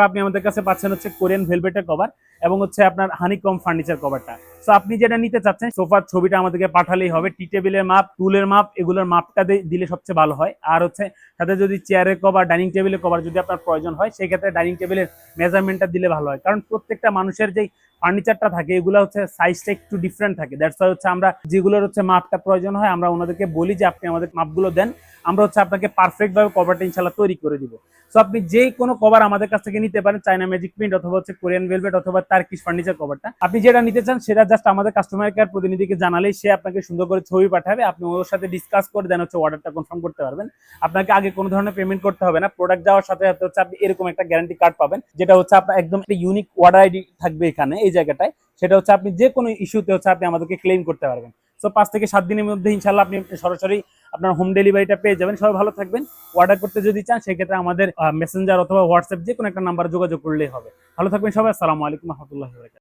আপনি আমাদের কাছে পাচ্ছেন হচ্ছে কোরিয়ান ভেলভেটের কভার এবং হচ্ছে আপনার হানিকম ফার্নিচার কভারটা। সো আপনি যেটা নিতে চাচ্ছেন সোফার ছবিটা আমাদেরকে পাঠালেই হবে, টি টেবিলের মাপ, টুলের মাপ, এগুলোর মাপটা দিলে সবচেয়ে ভালো হয়। আর হচ্ছে সাথে যদি চেয়ারের কভার, ডাইনিং টেবিলের কভার যদি আপনার প্রয়োজন হয় সেই ক্ষেত্রে ডাইনিং টেবিলের মেজারমেন্টটা দিলে ভালো হয়, কারণ প্রত্যেকটা মানুষের যেই ফার্নিচারটা থাকে এগুলো হচ্ছে সাইজটা একটু ডিফারেন্ট থাকে। দ্যাটস ওয়াই হচ্ছে আমরা যেগুলোর হচ্ছে মাপটা প্রয়োজন হয় আমরা ওনাদেরকে বলি যে আপনি আমাদের মাপগুলো দেন, আমরা হচ্ছে আপনাকে পারফেক্ট ভাবে কভারটা ইনশাল্লাহ তৈরি করে দিব। সো আপনি যে কোনো কভার আমাদের কাছ থেকে নিতে পারেন, চায়না ম্যাজিক প্রিন্ট অথবা হচ্ছে কোরিয়ান ভেলভেট অথবা টার্কিশ ফার্নিচার কভারটা। আপনি যেটা নিতে চান সেটা জাস্ট আমাদের কাস্টমার কেয়ার প্রতিনিধিকে জানালেই সে আপনাকে সুন্দর করে ছবি পাঠাবে, আপনি ওর সাথে ডিসকাস করে দেন হচ্ছে অর্ডারটা কনফার্ম করতে পারবেন। আপনাকে আগে কোনো ধরনের পেমেন্ট করতে হবে না। প্রোডাক্ট যাওয়ার সাথে সাথে হচ্ছে আপনি এরকম একটা গ্যারান্টি কার্ড পাবেন, যেটা হচ্ছে আপনার একদম একটা ইউনিক অর্ডার আইডি থাকবে এখানে এই জায়গাটায়। সেটা হচ্ছে আপনি যে কোনো ইস্যুতে হচ্ছে আপনি আমাদেরকে ক্লেম করতে পারবেন। সো 5 থেকে 7 দিনের মধ্যে ইনশাল্লাহ আপনি সরাসরি আপনার হোম ডেলিভারিটা পেয়ে যাবেন। সবাই ভালো থাকবেন। অর্ডার করতে যদি চান সেক্ষেত্রে আমাদের মেসেঞ্জার অথবা হোয়াটসঅ্যাপ যে কোনো একটা নাম্বারে যোগাযোগ করলেই হবে। ভালো থাকবেন সবাই। আসসালামু আলাইকুম রহমতুল্লাহি ওয়া বারাকাতুহু।